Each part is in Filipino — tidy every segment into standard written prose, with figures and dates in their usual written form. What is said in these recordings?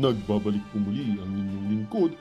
Nagbabalik po muli ang inyong lingkod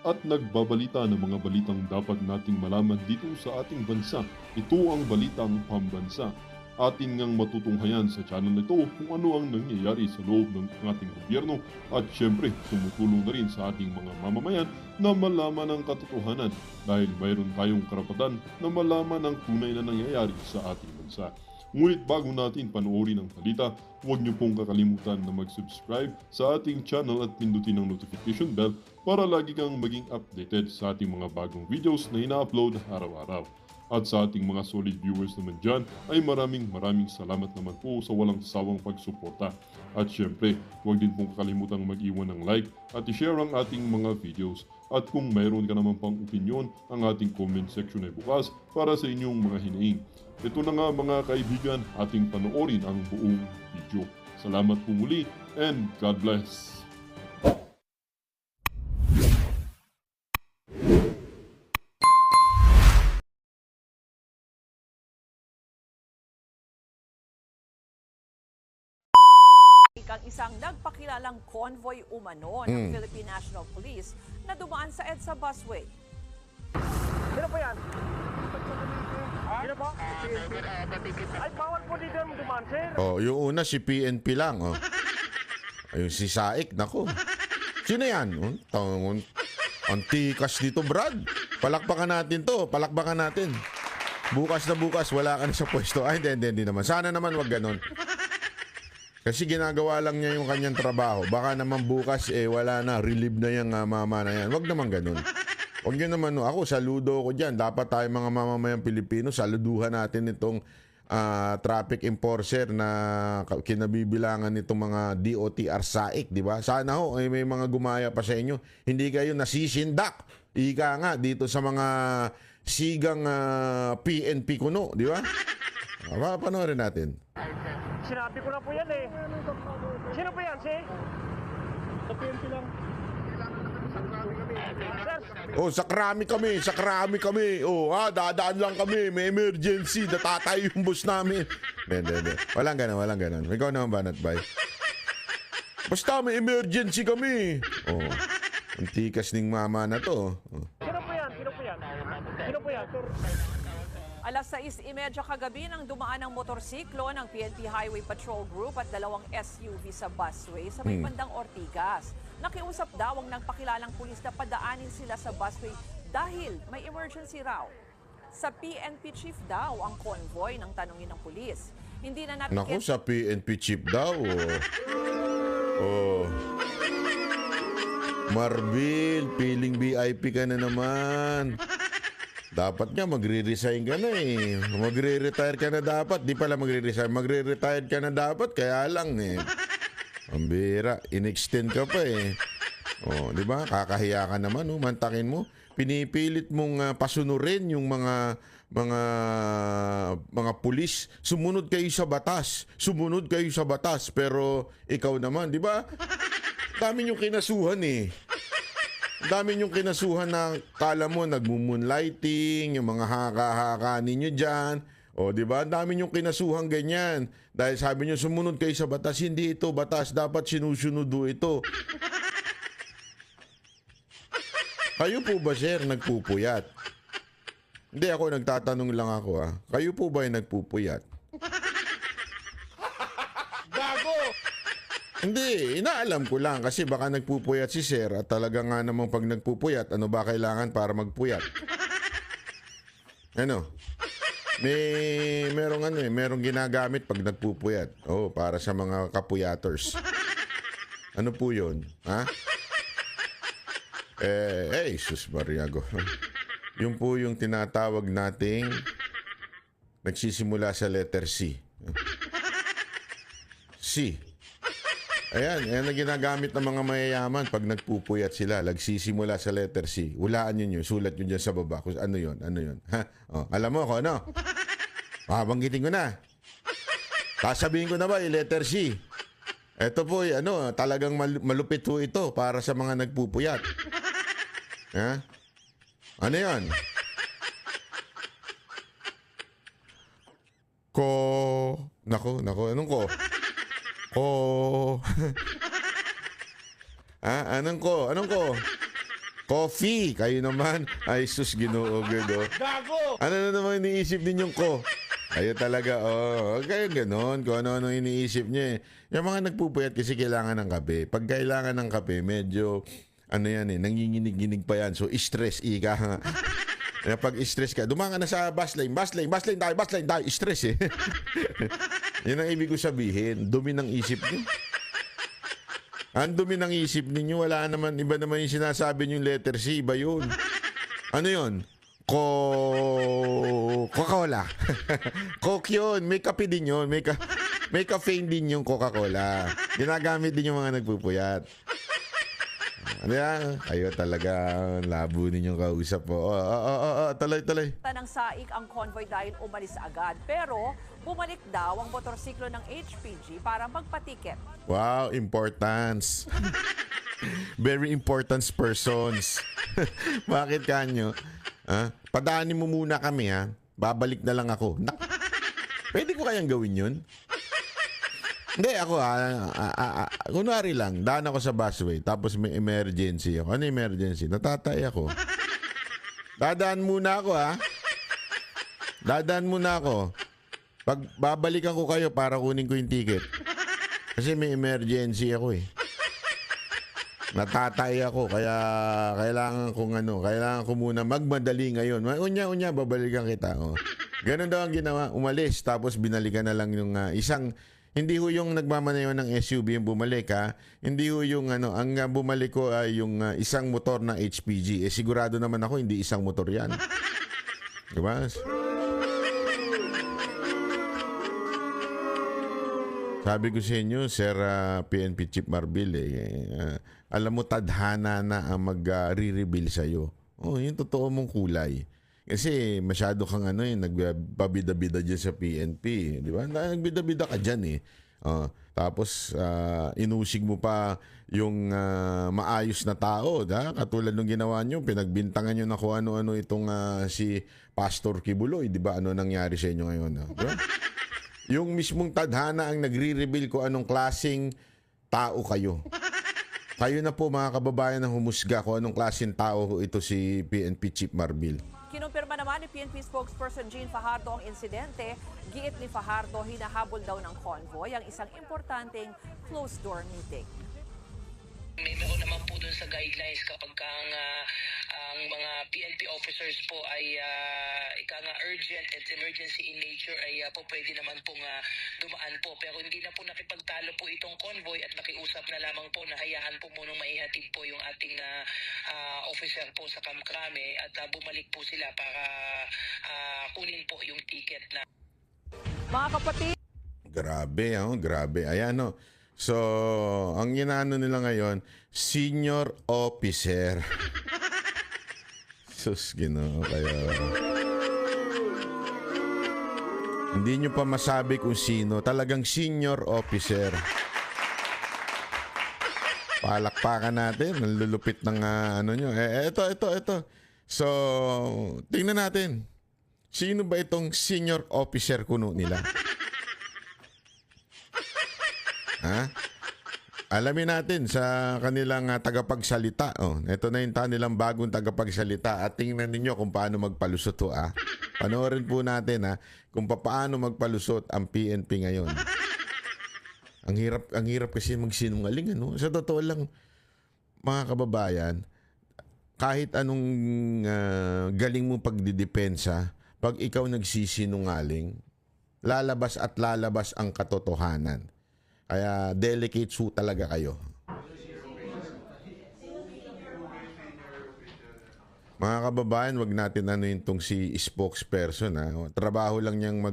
at nagbabalita ng mga balitang dapat nating malaman dito sa ating bansa. Ito ang Balitang Pambansa. Ating ngang matutunghayan sa channel na ito kung ano ang nangyayari sa loob ng ating gobyerno at syempre tumutulong na rin sa ating mga mamamayan na malaman ang katotohanan dahil mayroon tayong karapatan na malaman ang tunay na nangyayari sa ating bansa. Ngunit bago natin panoorin ang balita, huwag niyo pong kakalimutan na mag-subscribe sa ating channel at pindutin ang notification bell para lagi kang maging updated sa ating mga bagong videos na ina-upload araw-araw. At sa ating mga solid viewers naman dyan ay maraming salamat naman po sa walang sawang pagsuporta. At syempre, huwag din pong kakalimutan mag-iwan ng like at i-share ang ating mga videos. At kung mayroon ka naman pang opinion, ang ating comment section ay bukas para sa inyong mga hinaing. Ito na nga mga kaibigan, ating panoorin ang buong video. Salamat po muli and God bless! Ang isang nagpakilalang convoy umano ng Philippine National Police na dumaan sa EDSA busway. Sino po yan? Sino po? Ay, bawal po dito dumaan, sir. Oh, yung una si PNP lang, oh. Ayun si Saik, nako. Sino yan? Ang tikas dito, Brad. Palakpakan natin to, palakpakan natin. Bukas na bukas, wala ka na sa pwesto. Ay, hindi naman. Sana naman wag ganon. Kasi ginagawa lang niya yung kanyang trabaho. Baka naman bukas, wala na, relieve na yung mama na yan. Wag naman ganon. Huwag yun naman, no. Ako, saludo ko dyan. Dapat tayo mga mamamayang Pilipino, saluduhan natin itong traffic enforcer na kinabibilangan nitong mga DOTR SAIC, di ba? Sana ho, may mga gumaya pa sa inyo. Hindi kayo nasisindak. Ika nga, dito sa mga sigang PNP kuno, di ba? Panoorin natin. Sinabi ko na po yan eh. Sino po yan, sir? Sa PNP lang. Oh, sakrami kami. Oh, dadaan lang kami. May emergency. Natatay yung bus namin. Hindi. Walang ganon. Ikaw naman, Banat Bay. Basta may emergency kami. Oh, ang tikas ning mama na to. Oh. Sino po yan? Alas 6:30 kagabi nang dumaan ang motorsiklo ng PNP Highway Patrol Group at dalawang SUV sa busway sa may bandang Ortigas. Nakiusap daw ang nagpakilalang pulis na padaanin sila sa busway dahil may emergency raw. Sa PNP chief daw ang convoy ng tanungin ng pulis. Hindi na natin... Naku, sa PNP chief daw. Oh. Marbil, feeling VIP ka na naman. Dapat nga magre-resign ka na eh. Magre-retire ka na dapat. Di pala magre-resign. Magre-retire ka na dapat. Kaya lang eh. Ang bira. In-extend ka pa eh. Oh, di ba? Kakahiya ka naman. Oh. Mantakin mo. Pinipilit mong pasunurin yung mga pulis. Sumunod kayo sa batas. Pero ikaw naman, di ba? Dami yung kinasuhan eh. Dami yung kinasuhan na kala mo nagmumoonlighting, yung mga haka-haka ninyo dyan. O, di ba? Dami yung kinasuhan ganyan. Dahil sabi nyo, sumunod kayo sa batas. Hindi ito batas. Dapat sinusunudo ito. Kayo po ba, sir, nagpupuyat? Hindi, ako nagtatanong lang ako, ha. Kayo po ba yung nagpupuyat? Hindi, inaalam ko lang kasi baka nagpupuyat si sir at talaga nga namang pag nagpupuyat, ano ba kailangan para magpuyat? Ano? Merong ginagamit pag nagpupuyat. Oh, para sa mga kapuyaters. Ano po 'yon? Ha? Jesus Mariago. Yung po yung tinatawag nating nagsisimula sa letter C. C. Ayan ang ginagamit ng mga mayayaman pag nagpupuyat sila. Nagsisimula sa letter C. Hulaan nyo, sulat nyo dyan sa baba. Kung ano yun. Ha? Oh, alam mo kung ano? Banggitin ko na. Sasabihin ko na ba, letter C. Ito po, talagang malupit po ito para sa mga nagpupuyat. Ha? Ano yun? Nako, anong ko? Ha? Anong ko? Anong ko? Coffee. Kayo naman. Ay, sus, Ginoo, Gago. Ano na naman iniisip ninyong ko? Kayo talaga, kayo ganon. Kung ano-ano iniisip niyo eh. Yung mga nagpupuyat kasi kailangan ng kape. Pag kailangan ng kape, medyo, nanginginig-ginig pa yan. So, stress, ika nga. Kaya pag stress ka, dumanga na sa bus lane tayo, stress eh. Yun ang ibig ko sabihin, dumi ng isip niyo. Ang dumi ng isip ninyo, wala naman, iba naman yung sinasabi niyong letter C, iba yun. Ano yun? Coca-Cola. Coke yun, may kape din yun, may caffeine din yung Coca-Cola. Ginagamit din yung mga nagpupuyat. Ano yan? Kayo talaga, labo ninyong kausap po. Tuloy. Ng SAIC ang convoy dahil umalis agad. Pero bumalik daw ang motorsiklo ng HPG para magpatiket. Wow, importance. Very important persons. Bakit kanyo? Padaanin mo muna kami ha. Babalik na lang ako. Pwede ko kayang gawin yun? Hindi, ako kunwari lang, daan ako sa busway, tapos may emergency ako. Ano emergency? Natatay ako. Dadaan muna ako Dadaan muna ako. Pag babalikan ko kayo para kunin ko yung ticket. Kasi may emergency ako eh. Natatay ako, kaya kailangan ko muna magmadali ngayon. Unya, babalikan kita. Ganun daw ang ginawa. Umalis, tapos binalikan na lang yung isang. Hindi ho yung nagmamaneho ng SUV yung bumalik ha. Hindi ho yung ang bumalik ko ay yung isang motor ng HPG. Sigurado naman ako hindi isang motor yan. Diba? Sabi ko sa inyo, Sir PNP Chief Marbil, alam mo, tadhana na ang mag-re-reveal sa'yo. Yung totoo mong kulay. Kasi masyado kang nagbabida-bida dyan sa PNP. Di ba? Nagbida-bida ka dyan eh. Tapos inusig mo pa yung maayos na tao. Katulad nung ginawa nyo, pinagbintangan nyo na kung ano-ano itong si Pastor Kibuloy. Di ba? Ano nangyari sa inyo ngayon? Diba? Yung mismong tadhana ang nagre-reveal ko anong klaseng tao kayo. Kayo na po mga kababayan ang humusga kung anong klaseng tao ito si PNP Chief Marbil. Kinumpirma naman ni PNP spokesperson Jean Fajardo ang insidente. Giit ni Fajardo, hinahabol daw ng convoy ang isang importanteng closed-door meeting. May meron naman po dun sa guidelines kapag ang mga PNP officers po ay urgent at emergency in nature ay po pwede naman pong dumaan po. Pero hindi na po nakipagtalo po itong convoy at nakiusap na lamang po na hayaan po munang maihatid po yung ating officer po sa Kamkrame at bumalik po sila para kunin po yung ticket na. Mga kapatid, Grabe. Ayan So, ang inaano nila ngayon, senior officer. Sus, Ginoo kayo. Hindi nyo pa masabi kung sino. Talagang senior officer. Palakpakan natin. Ang lulupit ng nyo. Ito. So, tingnan natin. Sino ba itong senior officer kuno nila? Alamin natin sa kanilang tagapagsalita. Ito na yung kanilang bagong tagapagsalita at tingnan ninyo kung paano magpalusot to. Panoorin po natin kung paano magpalusot ang PNP ngayon. Ang hirap kasi magsinungaling. Sa totoo lang, mga kababayan, kahit anong galing mo pagdidepensa, pag ikaw nagsisinungaling, lalabas at lalabas ang katotohanan. Kaya delicate su talaga kayo. Mga kababayan, wag natin itong si spokesperson. Trabaho lang niyang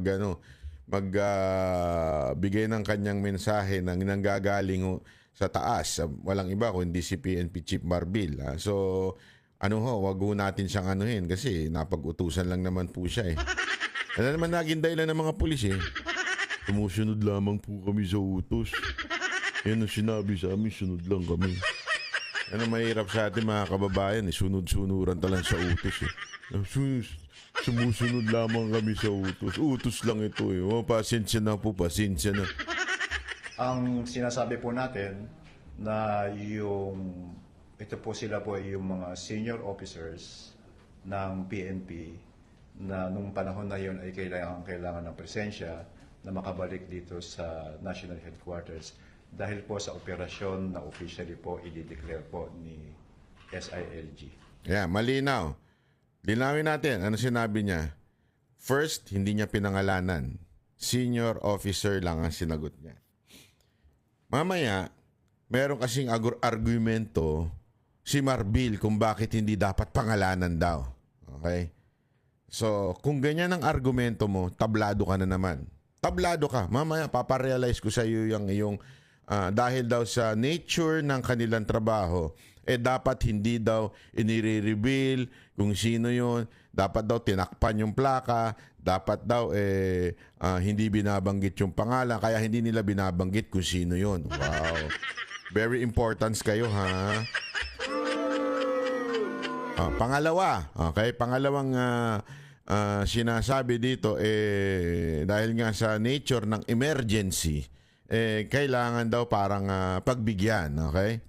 magbigay ng kanyang mensahe nang nanggagaling sa taas. Walang iba kundi si PNP Chief Marbil. So, wag natin siyang anuhin kasi napag-utusan lang naman po siya eh. Ano naman naging dahilan ng mga pulis eh. Sumusunod lamang po kami sa utos. Yan ang sinabi sa amin, sunod lang kami. Ano mahirap sa atin mga kababayan, sunod-sunuran talang sa utos eh. Sumusunod lamang kami sa utos. Utos lang ito eh. Pasensya na po, pasensya na. Ang sinasabi po natin, na ito po sila po ay yung mga senior officers ng PNP na nung panahon na yun ay kailangan ng presensya na makabalik dito sa national headquarters dahil po sa operasyon na officially po i-declare po ni SILG. Yeah, malinaw. Linawin natin. Ano sinabi niya? First, hindi niya pinangalanan. Senior officer lang ang sinagot niya. Mamaya, meron kasing argumento si Marbil kung bakit hindi dapat pangalanan daw. Okay? So, kung ganyan ang argumento mo, tablado ka na naman. Tablado ka. Mamaya, paparealize ko sa iyo yung iyong dahil daw sa nature ng kanilang trabaho, dapat hindi daw inire-reveal kung sino yun. Dapat daw tinakpan yung plaka. Dapat daw hindi binabanggit yung pangalan. Kaya hindi nila binabanggit kung sino yun. Wow. Very important kayo, ha? Pangalawa, okay? Pangalawang sinasabi dito, dahil nga sa nature ng emergency, kailangan daw parang pagbigyan, okay?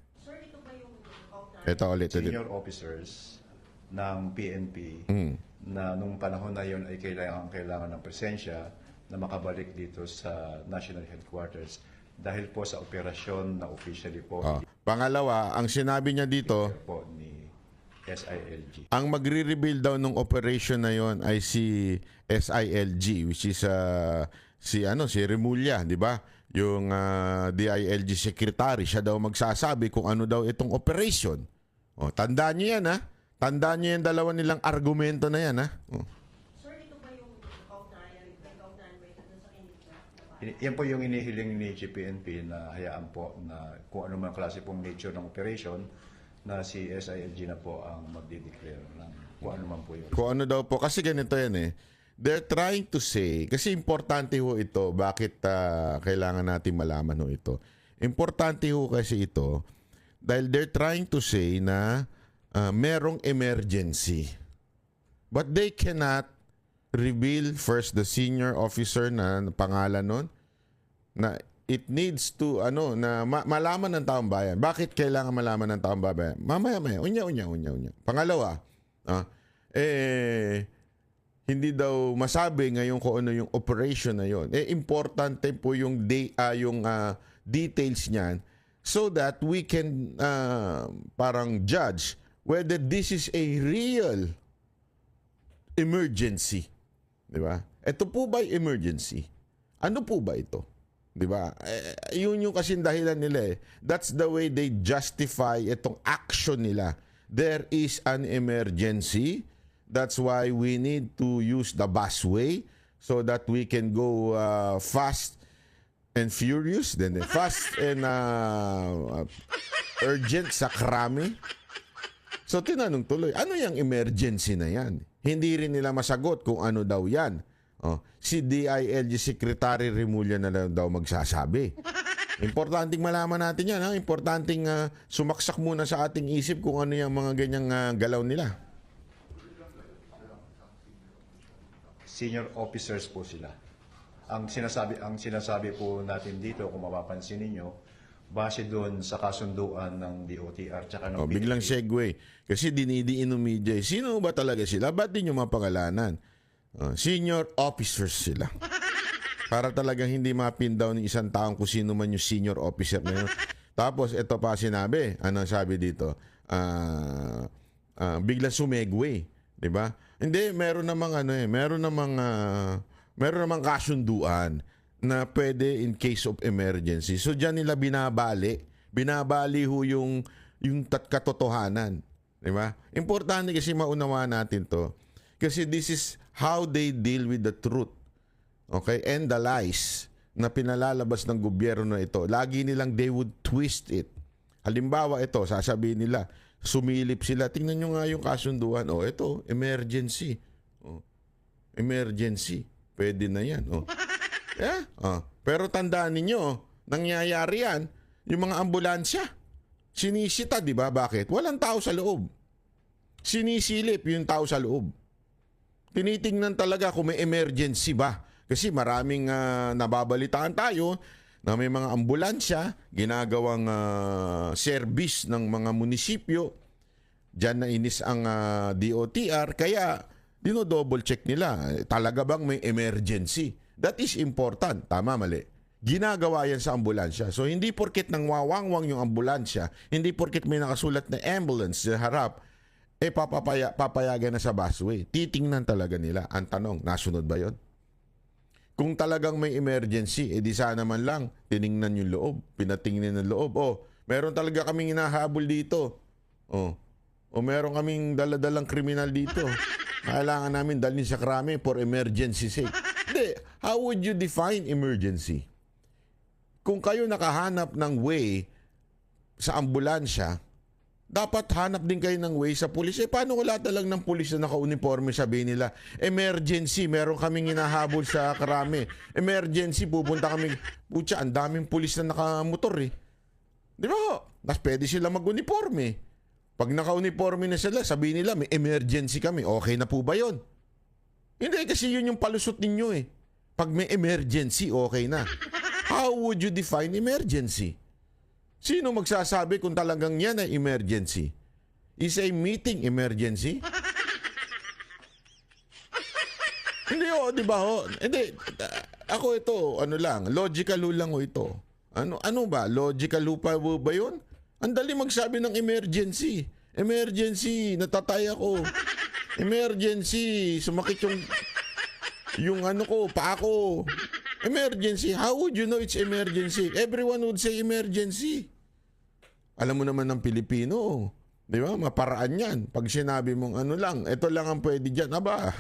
Ito ulit. Senior officers ng PNP na nung panahon na yun ay kailangan ng presensya na makabalik dito sa national headquarters dahil po sa operasyon na officially po Pangalawa, ang sinabi niya dito, po ni SILG. ang magre-reveal daw ng operation na yon ay si SILG, which is si Remulla, di ba? Yung DILG secretary, siya daw magsasabi kung ano daw itong operation. Tandaan niyo yan, ha? Tandaan niyo yung dalawa nilang argumento na yan, ha? Sir, ito ba yung kaugnayan ba ito sa kanila? Yan po yung inihiling ni GPNP na hayaan po na kung ano man klase pong nature ng operation na si SILG na po ang magde-declare ng kung ano man po yun. Kung ano daw po, kasi ganito yan eh. They're trying to say, kasi importante ho ito, bakit kailangan natin malaman ho ito. Importante ho kasi ito, dahil they're trying to say na merong emergency. But they cannot reveal first the senior officer na pangalan nun, na it needs to, na malaman ng taong bayan. Bakit kailangan malaman ng taong bayan? Mamaya, unya. Pangalawa, hindi daw masabi ngayon kung ano yung operation na yon. Importante po yung details niyan so that we can parang judge whether this is a real emergency. Di ba? Ito po ba emergency? Ano po ba ito? Di ba? Yun yung kasing dahilan nila eh. That's the way they justify itong action nila. There is an emergency. That's why we need to use the busway so that we can go fast and furious. Then fast and urgent sa krami. So tinanong tuloy, ano yung emergency na yan? Hindi rin nila masagot kung ano daw yan. Si DILG Secretary Remulla na lang daw magsasabi. Importanteng malaman natin yan. Importanteng sumaksak muna sa ating isip kung ano yung mga ganyang galaw nila. Senior officers po sila. Ang sinasabi po natin dito, kung mapapansin ninyo, base doon sa kasunduan ng DOTR tsaka ng Biglang segue. Kasi dinidiin ng media. Sino ba talaga sila? Ba't di nyo mapangalanan? Senior officers sila. Para talagang hindi mapin down ng isang taong kung sino man yung senior officer na yun. Tapos ito pa sinabi. Ano sabi dito? Biglang sumegway. Diba? Hindi, meron namang kasunduan na pwede in case of emergency. So diyan nila binabali ho yung katotohanan. Diba? Importante kasi maunawaan natin to. Kasi this is how they deal with the truth. Okay? And the lies na pinalalabas ng gobyerno na ito. Lagi nilang they would twist it. Halimbawa ito, sasabihin nila, sumilip sila. Tingnan nyo nga yung kasunduan. Ito, emergency. Emergency. Pwede na yan. Yeah? Pero tandaan ninyo, nangyayari yan, yung mga ambulansya, sinisita, di ba? Bakit? Walang tao sa loob. Sinisilip yung tao sa loob. Tinitingnan talaga kung may emergency ba. Kasi maraming nababalitaan tayo na may mga ambulansya, ginagawang service ng mga munisipyo. Diyan na inis ang DOTR, kaya dino-double check nila. Talaga bang may emergency? That is important. Tama, mali. Ginagawa yan sa ambulansya. So hindi porket nang wawangwang yung ambulansya, hindi porket may nakasulat na ambulance sa harap, papayagan na sa busway. Titingnan talaga nila. Ang tanong, nasunod ba yon? Kung talagang may emergency, di sana man lang tiningnan yung loob, pinatingnan ng loob. Meron talaga kaming hinahabol dito. O meron kaming daladalang kriminal dito. Kailangan namin dalhin sa krami for emergency sake. Hindi, how would you define emergency? Kung kayo nakahanap ng way sa ambulansya, dapat hanap din kayo ng way sa pulis. Paano wala talang ng pulis na naka-uniforme, sabihin nila, emergency, meron kaming hinahabol sa karami. Emergency, pupunta kami. Putya, ang daming pulis na nakamotor eh. Di ba? Mas pwede sila mag-uniforme. Pag naka-uniforme na sila, sabihin nila, may emergency kami. Okay na po ba yon? Hindi, kasi yun yung palusot ninyo eh. Pag may emergency, okay na. How would you define emergency? Sino magsasabi kung talagang yan ay emergency? Is a meeting emergency? Hindi di ba Hindi, ako ito, logical lang ito. Ano ba? Logical pa ba yun? Ang dali magsabi ng emergency. Emergency, natatay ako. Emergency, sumakit yung paa ko. Emergency. How would you know it's emergency? Everyone would say emergency. Alam mo naman ng Pilipino, di ba? Maparaan yan. Pag sinabi mong ito lang ang pwede dyan. Aba.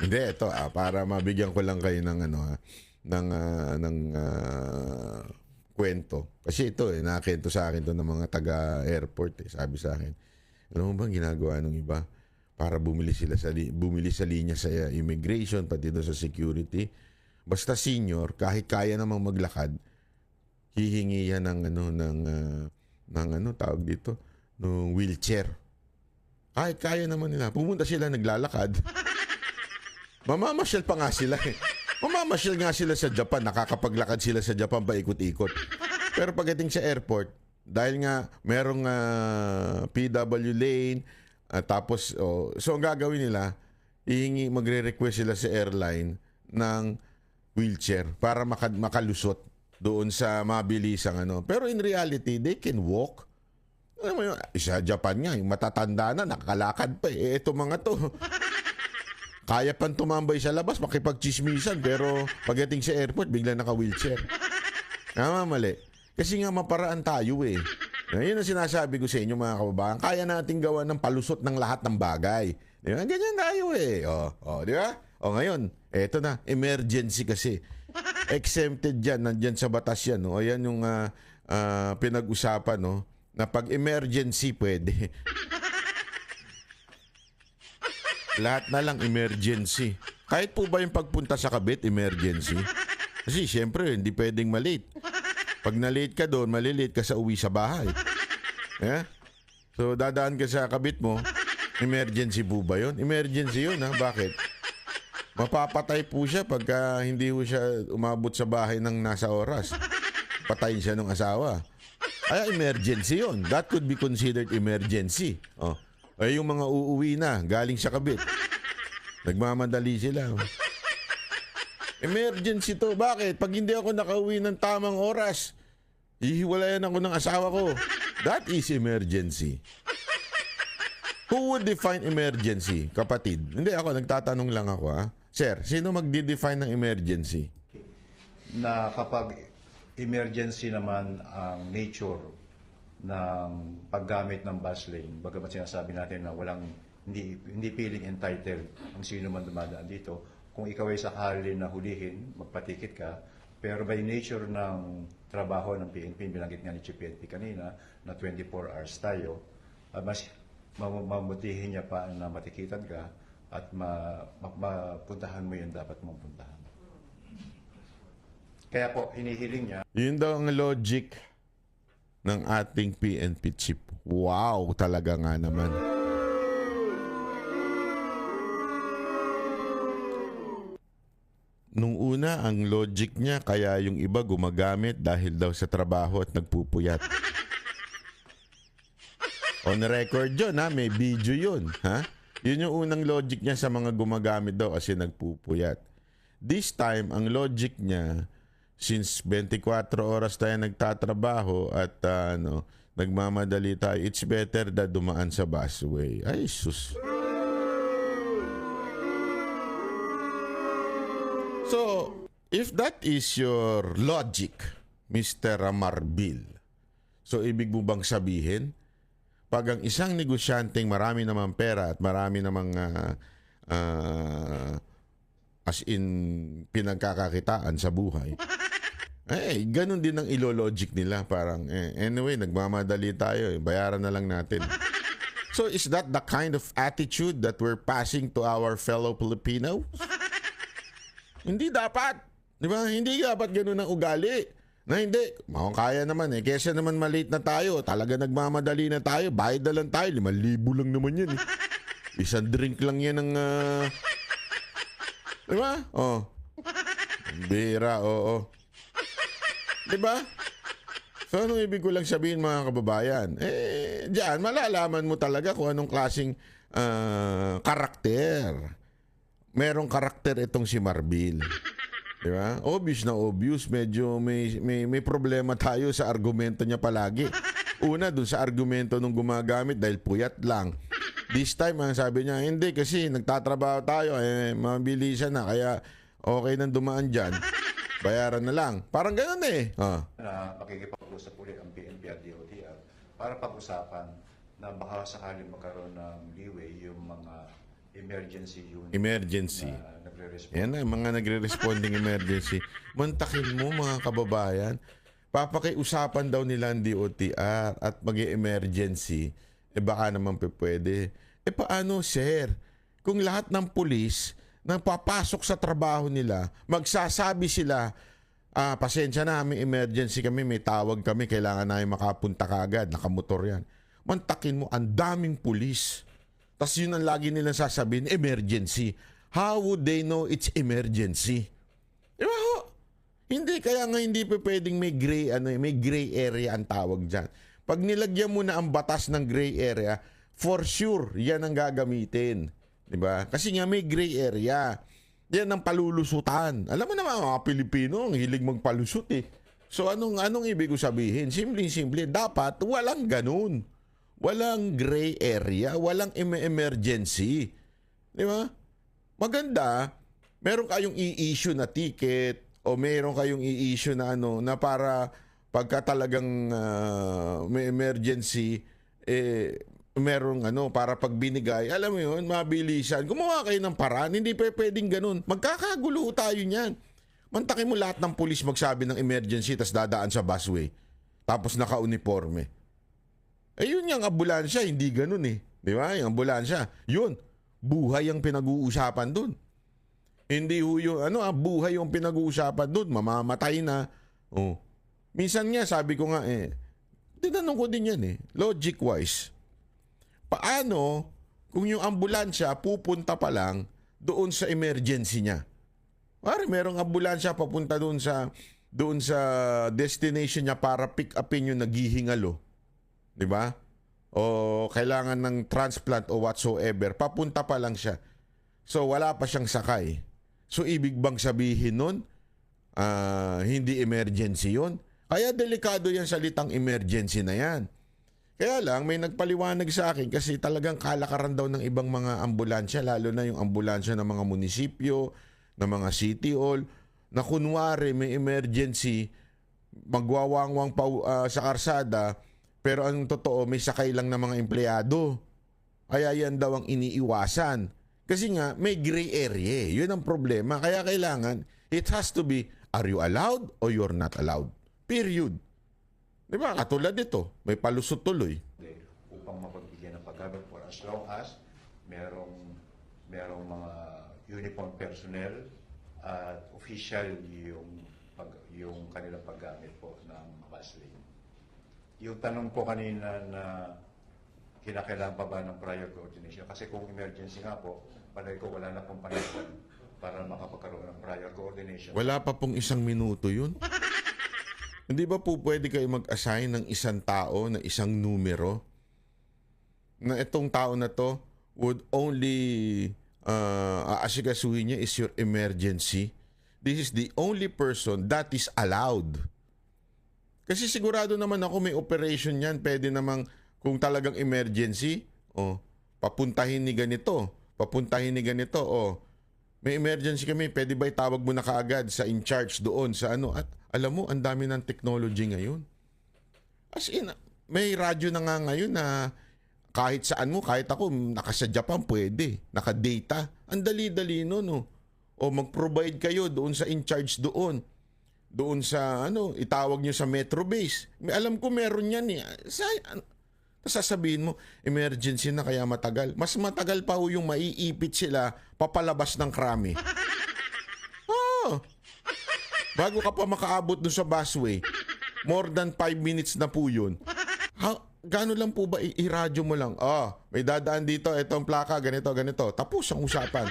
Hindi, ito para mabigyan ko lang kayo ng kwento. Kasi ito nakakento sa akin to ng mga taga-airport sabi sa akin, alam mo bang ginagawa ng iba? Para bumili sa linya sa immigration, pati doon sa security. Basta senior, kahit kaya namang maglakad, hihingi yan ng tawag dito, ng wheelchair. Kahit kaya naman nila. Pumunta sila naglalakad. Mamamasyal pa nga sila eh. Mamamasyal nga sila sa Japan. Nakakapaglakad sila sa Japan paikot-ikot. Pero pagdating sa airport, dahil nga merong PW lane, tapos, so ang gagawin nila, magre-request sila sa airline ng wheelchair para makalusot doon sa mabilisang Pero in reality, they can walk. Alam mo yun, sa Japan nga, yung matatanda na, nakakalakad pa eh. Ito mga to. Kaya pang tumambay sa labas, makipagchismisan, pero pagdating sa airport, bigla naka-wheelchair. Mali. Kasi nga maparaan tayo eh. Yun ang sinasabi ko sa inyo mga kababayan. Kaya natin gawa ng palusot ng lahat ng bagay. Di ba? Ganyan tayo eh. Di ba? Ngayon, eto na. Emergency kasi. Exempted dyan. Nandyan sa batas yan. Yan yung pinag-usapan. Na pag emergency pwede. Lahat na lang emergency. Kahit po ba yung pagpunta sa Kabit, emergency? Kasi siyempre, hindi pwedeng malate. Pag na-late ka doon, malilate ka sa uwi sa bahay. So, dadaan ka sa Kabit mo, emergency po ba yun? Emergency yun, Bakit? Mapapatay po siya pagka hindi po siya umabot sa bahay ng nasa oras. Patayin siya ng asawa. Ay, emergency yun. That could be considered emergency. Ay, yung mga uuwi na, galing sa Kabit. Nagmamadali sila. Emergency to. Bakit? Pag hindi ako nakauwi ng tamang oras, hihiwalayan ako ng asawa ko. That is emergency. Who would define emergency? Kapatid. Hindi ako, nagtatanong lang ako. Sir, sino magdi-define ng emergency? Na kapag emergency naman ang nature ng paggamit ng bus lane, bagamat sinasabi natin na hindi feeling entitled ang sino man dumadaan dito. Kung ikaw ay sakali na hulihin, magpatikit ka, pero by nature ng trabaho ng PNP, binanggit nga ni Chief PNP kanina, na 24 hours tayo, mas mamutihin niya pa na matikitan ka at mapuntahan mo yung dapat mong puntahan. Kaya po, hinihiling niya. Yun daw ang logic ng ating PNP chief. Wow, talaga nga naman. Nung una, ang logic niya, kaya yung iba gumagamit dahil daw sa trabaho at nagpupuyat. On record yun, ha? May video yun, ha? Yun yung unang logic niya sa mga gumagamit daw kasi nagpupuyat. This time, ang logic niya, since 24 oras tayo nagtatrabaho at nagmamadali tayo, it's better na dumaan sa busway. Ay, sus. So, if that is your logic, Mr. Marbil, so ibig mo bang sabihin, pag ang isang negosyanteng marami namang pera at marami namang as in pinagkakakitaan sa buhay, ganun din ang ilo-logic nila. Parang, anyway, nagmamadali tayo, bayaran na lang natin. So, is that the kind of attitude that we're passing to our fellow Filipinos? Hindi dapat. Di ba? Hindi dapat ganun ang ugali. Na hindi. Kaya naman eh. Kesa naman malate na tayo. Talaga nagmamadali na tayo. Bayad na lang tayo. 5,000 lang naman yan eh. Isang drink lang yan ng... Di ba? Oh. Bira, oo. Di ba? So, anong ibig ko lang sabihin mga kababayan? Diyan, malalaman mo talaga kung anong klaseng karakter. Merong karakter itong si Marbil. Di ba? Obvious na obvious. Medyo may problema tayo sa argumento niya palagi. Una, dun sa argumento nung gumagamit dahil puyat lang. This time, ang sabi niya, hindi kasi nagtatrabaho tayo, mabilisan na, kaya okay nang dumaan dyan. Bayaran na lang. Parang ganun eh. Na makikipag-usap ulit ang PNP at DOTR para pag-usapan na baka sakaling magkaroon ng leeway yung mga emergency unit Emergency. na nagre-respond. Yan na, mga nagre-responding emergency. Mantakin mo mga kababayan, papakiusapan daw nila ang DOTR at mag-emergency, baka naman pwede. Paano, sir? Kung lahat ng pulis na papasok sa trabaho nila, magsasabi sila, pasensya na, may emergency kami, may tawag kami, kailangan namin makapunta kagad, nakamotor yan. Mantakin mo, ang daming pulis. Tapos yun ang lagi nilang sasabihin, emergency. How would they know it's emergency? Diba ho? Hindi, kaya nga hindi pa pwedeng may gray area ang tawag dyan. Pag nilagyan mo na ang batas ng gray area, for sure, yan ang gagamitin. Diba? Kasi nga may gray area. Yan ang palulusutan. Alam mo naman, mga Pilipino, ang hilig magpalusot eh. So anong ibig ko sabihin? Simple, dapat walang ganun. Walang gray area, walang emergency. Di ba? Maganda, meron kayong i-issue na ticket o meron kayong i-issue na na para pagka talagang may emergency, merong para pag binigay, alam mo yun, mabilisan. Gumawa kayo ng paraan, hindi pa pwedeng ganun. Magkakagulo tayo niyan. Mantakin mo lahat ng pulis magsabi ng emergency tas dadaan sa busway. Tapos naka-uniforme. Yun yung ambulansya, hindi ganun eh. Di ba? Yung ambulansya, yun, buhay ang pinag-uusapan dun. Hindi yung, buhay yung pinag-uusapan dun, mamamatay na. Oh. Minsan nga, sabi ko nga tinanong ko din yan logic-wise. Paano kung yung ambulansya pupunta pa lang doon sa emergency niya? Pare, merong ambulansya papunta doon sa destination niya para pick upin yung naghihingalo. Di ba? O kailangan ng transplant o whatsoever, papunta pa lang siya. So wala pa siyang sakay. So ibig bang sabihin nun, hindi emergency yun? Kaya delikado yung salitang emergency na yan. Kaya lang, may nagpaliwanag sa akin kasi talagang kalakaran daw ng ibang mga ambulansya, lalo na yung ambulansya ng mga munisipyo, ng mga city hall, na kunwari may emergency, magwawangwang pa sa karsada, pero ang totoo, may sakay lang ng mga empleyado. Kaya yan daw ang iniiwasan. Kasi nga, may gray area. Yun ang problema. Kaya kailangan, it has to be, are you allowed or you're not allowed? Period. Di ba? Katulad dito, may palusot tuloy. Upang mapagbigyan ng paggamit for as long as merong mga uniform personnel at official yung kanilang paggamit po ng bus lane. Yung tanong ko kanina na kinakailangan pa ba ng prior coordination? Kasi kung emergency nga po, palagi ko wala na pong panahon para makapagkaroon ng prior coordination. Wala pa pong 1 minuto yun. Hindi ba po pwede kayo mag-assign ng isang tao na isang numero na itong tao na to would only aasikasuhin niya is your emergency? This is the only person that is allowed. Kasi sigurado naman ako may operation yan. Pwede namang kung talagang emergency, papuntahin ni ganito, may emergency kami, pwede ba itawag mo na kaagad sa in charge doon sa ano? At alam mo, ang dami ng technology ngayon. As in, may radyo na nga ngayon na kahit saan mo, kahit ako, naka sa Japan, pwede. Naka-data. Ang dali-dali no. O mag-provide kayo doon sa in charge doon. Doon sa, itawag nyo sa Metro Base. Alam ko meron yan eh. Sasabihin mo, emergency na kaya matagal. Mas matagal pa ho yung maiipit sila papalabas ng krami. Bago ka pa makaabot doon sa busway, more than 5 minutes na po yun. Gano'n lang po ba? I-radyo mo lang. May dadaan dito, itong plaka, ganito. Tapos ang usapan.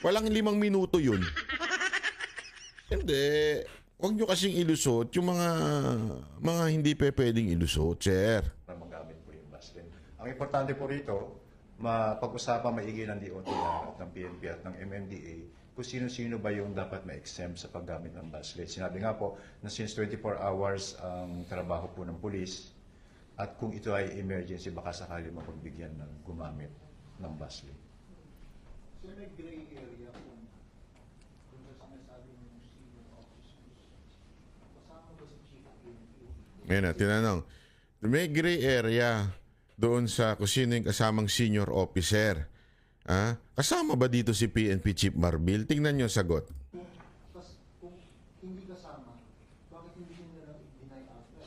Walang 5 minuto yun. Hindi. Huwag nyo kasing ilusot yung mga hindi pwedeng ilusot, sir. Magamit po yung bus lane. Ang importante po rito, mapag-usapan maigi ng DOT at ng PNP at ng MMDA kung sino-sino ba yung dapat ma-exempt sa paggamit ng bus lane. Sinabi nga po na since 24 hours ang trabaho po ng pulis at kung ito ay emergency, baka sakali mapagbigyan ng gumamit ng bus lane. So may gray area kung sa sinasabi ng senior officers. Kasama ba si Chief PNP? Ngayon na, tinanong. May gray area doon sa kung sino yung kasamang senior officer. Kasama ba dito si PNP Chief Marbil? Tingnan nyo sagot. Kung hindi kasama, bakit hindi nila i-deny after?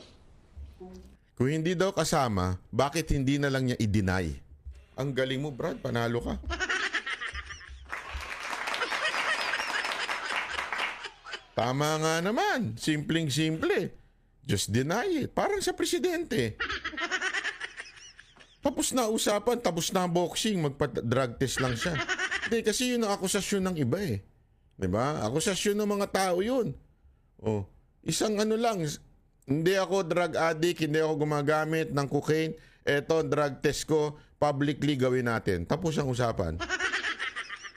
Kung hindi daw kasama, bakit hindi na lang niya i-deny? Ang galing mo, Brad. Panalo ka. Tama nga naman. Simpleng-simple. Just deny it. Parang sa presidente. Tapos na usapan, tapos na boxing, magpa-drug test lang siya. Hindi, kasi yun ang akusasyon ng iba eh. Diba? Akusasyon ng mga tao yun. Isang lang, hindi ako drug addict, hindi ako gumagamit ng cocaine, eto, drug test ko, publicly gawin natin. Tapos ang usapan.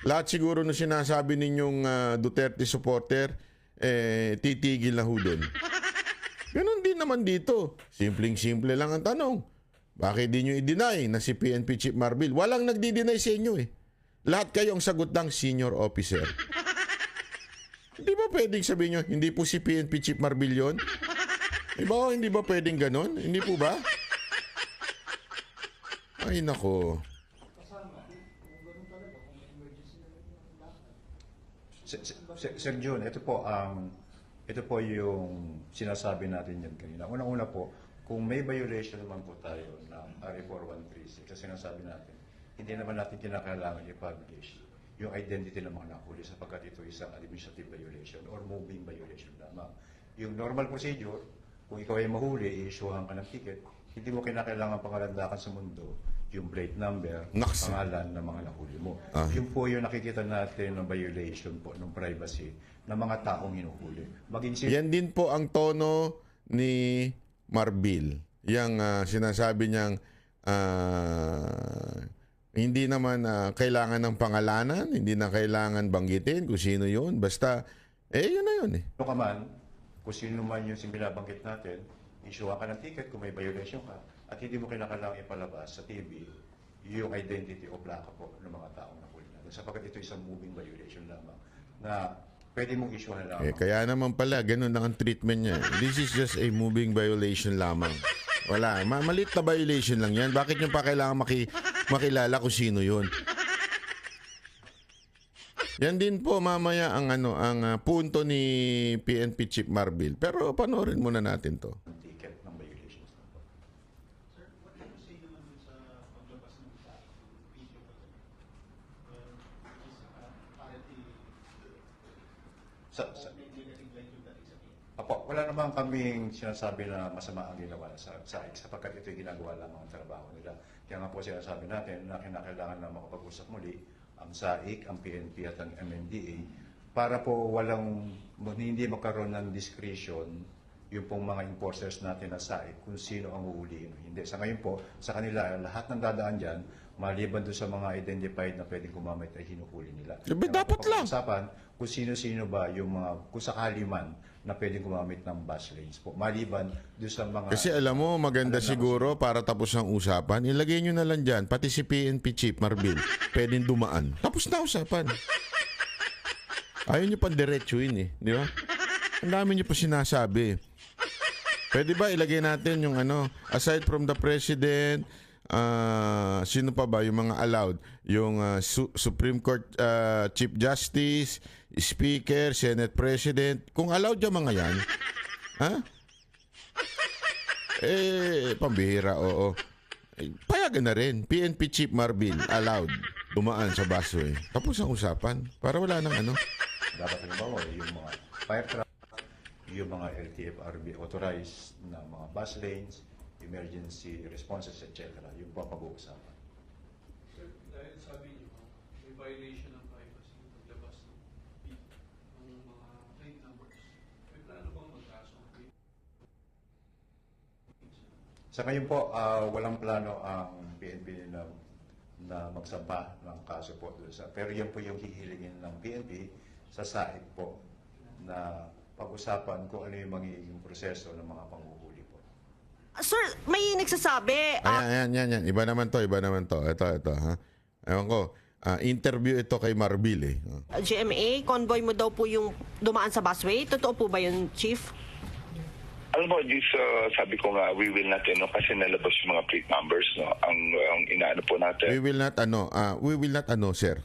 Lahat siguro na sinasabi ninyong Duterte supporter, titigil na ho dun. Ganun din naman dito. Simpleng-simple lang ang tanong. Bakit di nyo i-deny na si PNP Chief Marbil? Walang nagdi-deny sa inyo eh. Lahat kayo ang sagot ng senior officer. Hindi ba pwedeng sabihin nyo, hindi po si PNP Chief Marbil yun? Hindi ba pwedeng ganon? Hindi po ba? Ay nako. Sir Jun, ito po yung sinasabi natin yan kanina. Unang-una po, kung may violation naman po tayo ng RA 4136, kasi sinasabi natin, hindi naman natin kinakailangan i-publish yung identity ng mga nahuli sapagkat ito isang administrative violation or moving violation lamang. Yung normal procedure, kung ikaw ay mahuli, i-issuehan ka ng ticket, hindi mo kinakailangan pangalandakan sa mundo yung plate number, pangalan ng mga nahuli mo. Yun po yung nakikita natin ng violation po ng privacy ng mga taong hinuhuli. Yan din po ang tono ni Marbil. Yang sinasabi niyang hindi naman kailangan ng pangalanan, hindi na kailangan banggitin kung sino yun. Basta, yun na yun eh. Ano ka man, kung sino man yung binabanggit natin, issue ka ng ticket kung may violation ka at hindi mo kailangan ipalabas sa TV yung identity o plaka po ng mga taong nahuli natin. Sapagkat ito isang moving violation lamang na pwede mong issue na lamang. Kaya naman pala, ganun lang ang treatment niya. This is just a moving violation lamang. Wala. Malit na violation lang yan. Bakit nyo pa kailangan makilala kung sino yun? Yan din po mamaya ang punto ni PNP Chief Marbil. Pero panoorin muna natin to. Ticket ng violations. Sir, what can you say naman dun sa paglabas ng video ko? Wala naman kaming sinasabi na masama ang ginawa sa sapagkat ito'y ginagawa lamang ang trabaho nila. Kaya nga po sinasabi natin na kinakailangan na makapag-usap muli ang SAIC, ang PNP at ang MMDA para po hindi magkaroon ng discretion yung pong mga enforcers natin na SAIC kung sino ang uuliin. Hindi. Sa ngayon po, sa kanila, lahat ng dadaan dyan, maliban doon sa mga identified na pwedeng gumamit ay hinuhuli nila. Dapat lang. Usapan kung sino-sino ba yung mga, kung sakali man na pwedeng gumamit ng bus lanes po. Maliban doon sa mga... Kasi alam mo, maganda siguro para tapos ang usapan, ilagay nyo na lang dyan, pati si PNP Chief Marbil, pwedeng dumaan. Tapos na usapan. Ayaw nyo pang diretsuin eh, di ba? Ang dami nyo pa sinasabi. Pwede ba ilagay natin yung aside from the President, sino pa ba yung mga allowed? Yung Supreme Court Chief Justice, Speaker, Senate President. Kung allowed yung mga yan, pambihira, oo. Payagan na rin. PNP Chief Marbil, allowed. Dumaan sa busway. Tapos ang usapan. Para wala nang Dapat halimbawa yung mga fire truck, yung mga LTFRB authorized na mga bus lanes, emergency responses, etc. Yung pa pag-uusapan. Sir, dahil sabi niyo, may violation ng privacy paglabas ng mga plate numbers. May plano bang magkaso? Sa ngayon po, walang plano ang PNP na magsampa ng kaso po doon pero yan po yung hihilingin ng PNP sa SAIC po na pag-usapan kung ano yung magiging proseso ng mga panghuhuli po. Sir, may nagsasabi. Yan. Iba naman to. Ito, ha? Ewan ko. Interview ito kay Marbil eh. GMA, convoy mo daw po yung dumaan sa busway. Totoo po ba yun, Chief? Alam mo, sabi ko nga, we will not, kasi nalabas yung mga plate numbers, no? Ang inaano po natin. We will not, sir.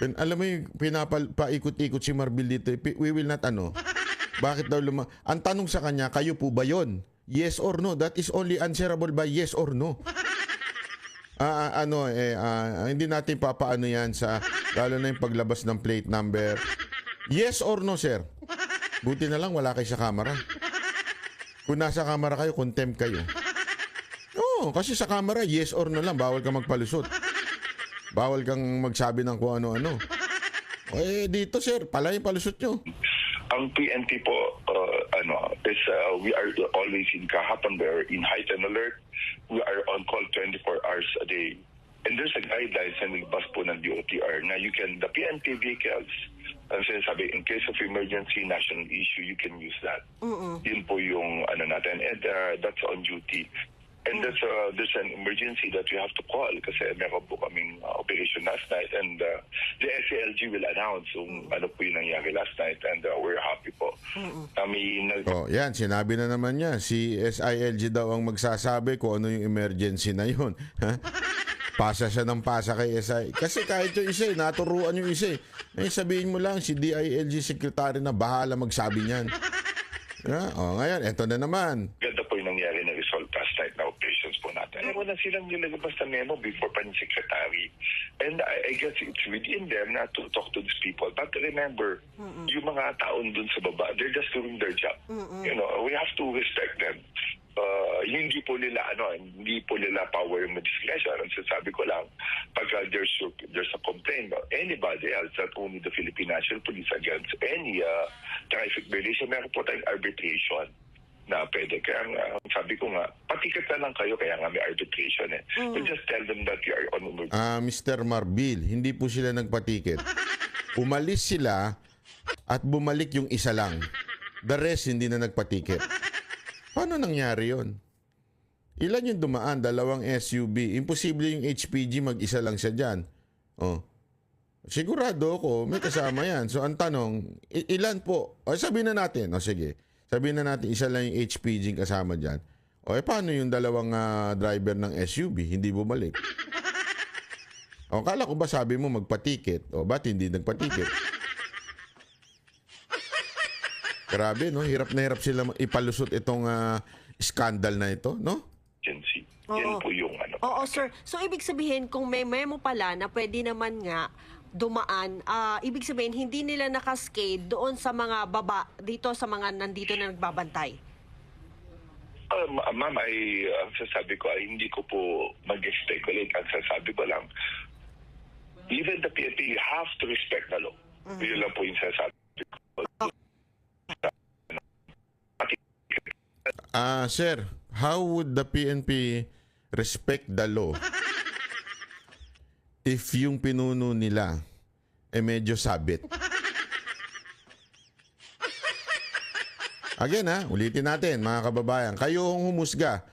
Alam mo yung paikot-ikot si Marbil dito. We will not, Bakit daw Ang tanong sa kanya, kayo po ba yon? Yes or no? That is only answerable by yes or no. Hindi natin papaano yan lalo na yung paglabas ng plate number. Yes or no, sir? Buti na lang wala kayo sa camera. Kung nasa camera kayo, contempt kayo. Oo, kasi sa camera, yes or no lang. Bawal kang magpalusot. Bawal kang magsabi ng kung ano-ano. Dito, sir, pala yung palusot nyo. Ang PNP po, is we are always in kahapon. We are in heightened alert. We are on call 24 hours a day. And there's a guidelines na nilabas po ng DOTR na the PNP vehicles, ang sinasabi, in case of emergency, national issue, you can use that. Yun po yung natin. And that's on duty. And there's an emergency that we have to call kasi meron po kaming operation last night and the SALG will announce kung ano po yung nangyari last night and we're happy po. Yan, sinabi na naman niya. Si SILG daw ang magsasabi kung ano yung emergency na yun. Pasa siya ng pasa kay SI. Kasi kahit yung isa, naturuan yung isa. Sabihin mo lang, si DILG secretary na bahala magsabi niyan. Ngayon, eto na naman. Ganda po yung nangyari na result last night na operations po natin. Meron na silang nilagabas na memo before pa ni secretary. And I guess it's within them na to talk to these people. But remember, yung mga taon dun sa baba, they're just doing their job. We have to respect them. Hindi po nila power yung discretion. Ang sasabi ko lang, pag there's a complaint about anybody else, not only the Philippine National Police against any traffic violation, meron po tayong arbitration na pwede. Kaya nga, sabi ko nga, patikat na lang kayo, kaya nga may arbitration eh. We'll just tell them that you are on emergency. Mr. Marbil, hindi po sila nagpatiket. Umalis sila at bumalik yung isa lang. The rest, hindi na nagpatiket. Paano nangyari yon? Ilan yung dumaan? 2 SUV. Imposible yung HPG mag-isa lang siya dyan. Sigurado ako, may kasama yan. So, ang tanong, ilan po? Sabihin na natin. Sige. Sabihin na natin, isa lang yung HPG kasama dyan. Paano yung 2 driver ng SUV? Hindi bumalik. Kala ko ba sabi mo magpatiket? Ba't hindi nagpatiket? Grabe, no? Hirap na hirap sila ipalusot itong scandal na ito, no? Agency. Yan po yung Oo, sir. So, ibig sabihin, kung may memo pala na pwede naman nga dumaan, ibig sabihin, hindi nila nakaskade doon sa mga baba, dito sa mga nandito na nagbabantay. Ma'am, ang sasabi ko ay hindi ko po mag-speculate. Ang sasabi ko lang, Even the PNP, you have to respect the law. Yun lang po yung sasabi. Sir, how would the PNP respect the law if yung pinuno nila medyo sabit? Again ulitin natin mga kababayan, kayo ang humusga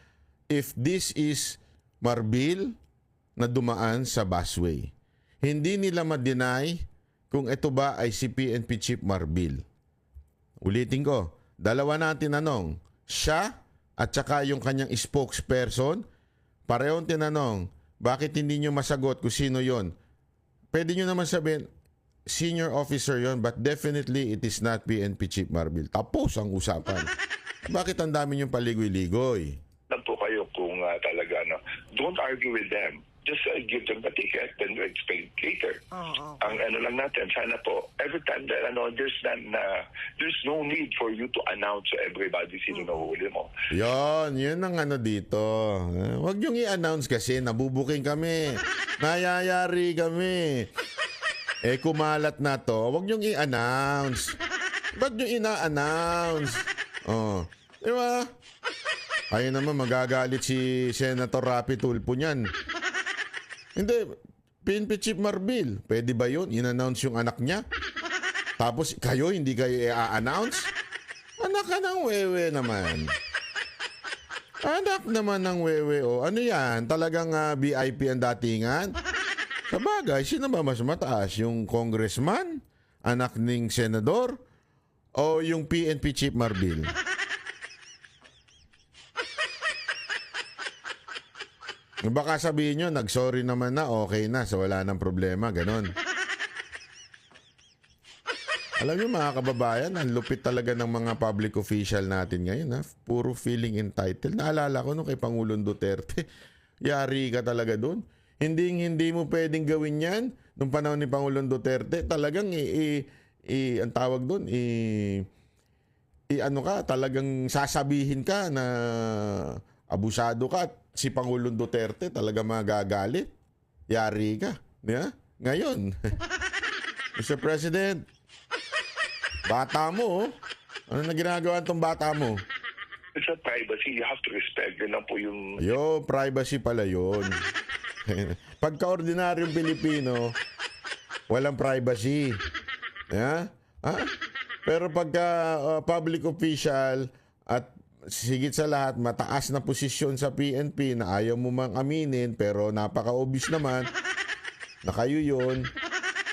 if this is Marbil na dumaan sa busway. Hindi nila ma-deny kung ito ba ay si PNP Chief Marbil. Ulitin ko, dalawa natin tinanong, siya at saka yung kanyang spokesperson, parehong tinanong, bakit hindi nyo masagot kung sino yon? Pwede nyo naman sabihin, senior officer yon, but definitely it is not PNP Chief Marbil. Tapos ang usapan. Bakit ang dami nyong paligoy-ligoy? Lang po kayo kung talaga, don't argue with them. Just give them the ticket and explain later. Ang lang natin, sana po, every time that there's no need for you to announce to everybody sino nahuli mo. Yun ang dito. Huwag niyong i-announce kasi, nabubuking kami. Nayayari kami. Kumalat na to, huwag niyong i-announce. Ba't niyong ina-announce? Di ba? Ayun naman, magagalit si Senator Rapi Tulfo niyan. Hindi, PNP Chief Marbil, pwede ba yun? In-announce yung anak niya? Tapos kayo, hindi kayo i-announce? Anak ka ng wewe naman. Anak naman ng wewe. Ano yan? Talagang VIP ang datingan? Sa bagay, sino ba mas mataas? Yung congressman? Anak ng senador? O yung PNP Chief Marbil? Baka sabihin nyo, nag-sorry naman na, okay na, so wala nang problema, ganon. Alam nyo mga kababayan, ang lupit talaga ng mga public official natin ngayon. Puro feeling entitled. Naalala ko nung kay Pangulong Duterte, yari ka talaga dun. Hindi mo pwedeng gawin yan nung panahon ni Pangulong Duterte. Talagang ang tawag dun, talagang sasabihin ka na abusado ka at si Pangulong Duterte talaga magagalit. Yari ka. Yeah? Ngayon, Mr. President, bata mo, ano na ginagawa itong bata mo? It's a privacy. You have to respect. Yun lang po yung... Privacy pala yun. Pagka-ordinaryong Pilipino, walang privacy. Yeah? Pero pagka public official at sigit sa lahat, mataas na posisyon sa PNP na ayaw mo mang aminin pero napaka-obvious naman na kayo yun.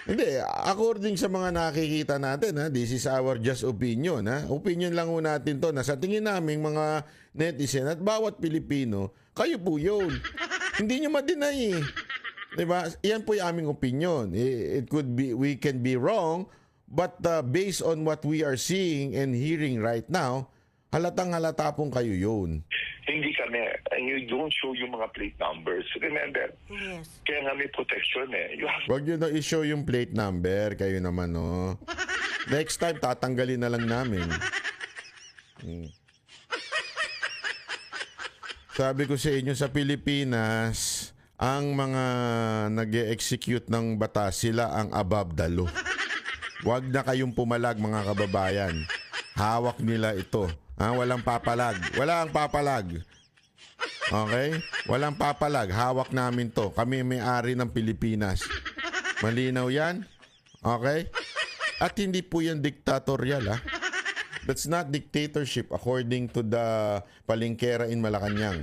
Hindi, according sa mga nakikita natin, this is our just opinion. Opinion lang ho natin to na sa tingin naming mga netizen at bawat Pilipino, kayo po yun. Hindi nyo ma-deny. Diba? Yan po yung aming opinion. It could be, we can be wrong, but based on what we are seeing and hearing right now, halatang halata pong kayo yun. Hindi kami. And you don't show yung mga plate numbers. Remember? Yes. Kaya nga may protection Huwag nyo na i-show yung plate number. Kayo naman, Next time, tatanggalin na lang namin. Sabi ko sa inyo, sa Pilipinas, ang mga nag-e-execute ng batas, sila ang above the law. Huwag na kayong pumalag, mga kababayan. Hawak nila ito. Walang papalag. Walang papalag. Okay? Walang papalag. Hawak namin to. Kami may-ari ng Pilipinas. Malinaw yan? Okay? At hindi po yan dictatorial, That's not dictatorship according to the palengkera in Malacanang.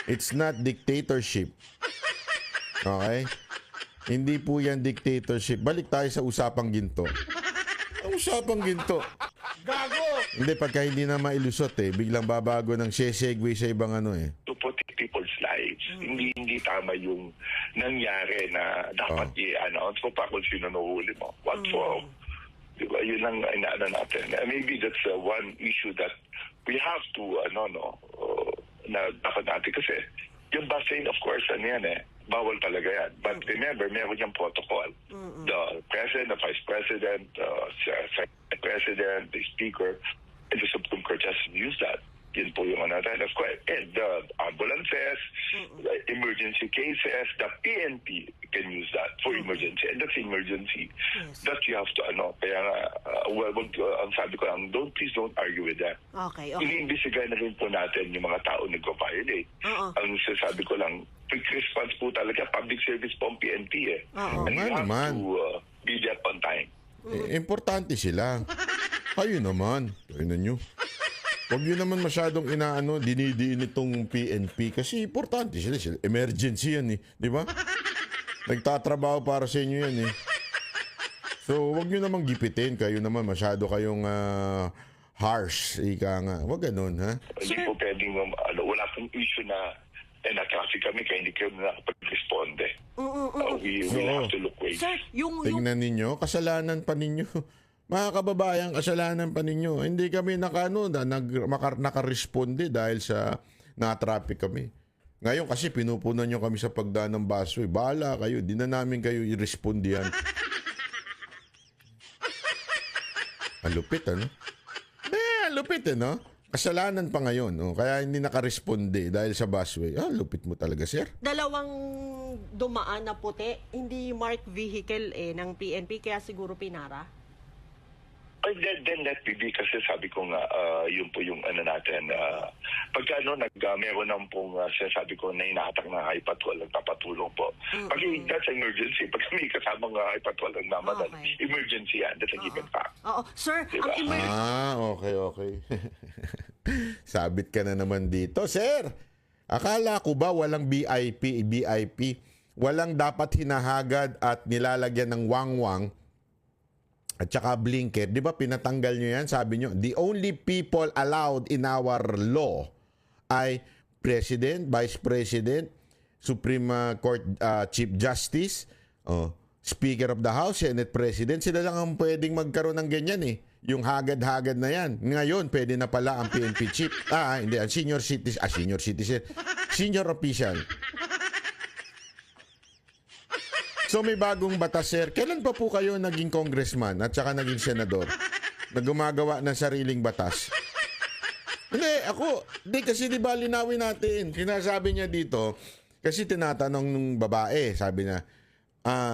It's not dictatorship. Okay? Hindi po yan dictatorship. Balik tayo sa usapang ginto. Ang usapang ginto. Gago! Hindi, pagka hindi na mailusot biglang babago ng segue sa ibang To protect people's lives. Hindi tama yung nangyari na dapat i-announce mo pa kung sino nahuli mo. What for? Diba? Yun ang inaano natin. Maybe that's one issue that we have to, na dapat natin kasi yung busing, of course, bawal talaga yan. But remember, meron yung protocol. The president, the vice president, the president, the speaker, and the Supreme Court just use that. Yun po yung of course. And the ambulances, the emergency cases, the PNP can use that for emergency. And emergency. Yes. That you have to, kaya nga, ang sabi ko lang, please don't argue with that. Okay. Iniimbestigahan na rin po natin yung mga tao nagpa-violate. Oo. Ang sasabi ko lang, quick response po talaga, public service po ang PNP eh. Oo. And you Nga have naman. to be there on time. Importante sila. Kayo naman. Tingnan nyo. Huwag nyo naman masyadong dinidiin itong PNP kasi importante sila. Emergency yan eh. Di ba? Nagtatrabaho para sa inyo yan eh. So, huwag nyo naman gipitin. Kayo naman masyado kayong harsh. Ika nga. Huwag ganun, ha? Hindi po pwedeng, wala pong issue na na-traffic kami kaya hindi kayo nakapag-responde. We have to look ways. Sir, yung Tingnan ninyo, kasalanan pa ninyo. Mga kababayan, kasalanan pa ninyo. Hindi kami nakaresponde dahil sa na-traffic kami. Ngayon kasi pinupunan nyo kami sa pagdaan ng busway. Bahala kayo, di na namin kayo i-respondihan. Ang lupit, ano? Ang lupit, no? Kasalanan pa ngayon, no? Kaya hindi nakaresponde dahil sa busway. Lupit mo talaga, sir. dalawang dumaan na puti, hindi marked vehicle ng PNP, kaya siguro pinara. Then let me be kasi sabi ko nga, yun po yung natin. Pagka meron ng pong sabi ko na hinahatak na high patrol, nagpapatulong po. Pag that's emergency, pag may kasamang high patrol ang namadal, emergency yan. That's a given fact. Oo. Sir, Diba? ang emergency... Okay. Sabit ka na naman dito, sir. Akala ko ba walang BIP? Walang dapat hinahagad at nilalagyan ng wangwang at saka blinker. Di ba pinatanggal nyo yan? Sabi nyo, the only people allowed in our law ay President, Vice President, Supreme Court Chief Justice, Speaker of the House, Senate President. Sila lang ang pwedeng magkaroon ng ganyan eh. Yung hagad-hagad na yan. Ngayon, pwede na pala ang PNP Chief. Hindi. Ang senior citizen. Senior official. So may bagong batas, sir. Kailan pa po kayo naging congressman at saka naging senador na gumagawa ng sariling batas? Hindi kasi di ba linawin natin. Sinasabi niya dito, kasi tinatanong nung babae, sabi niya,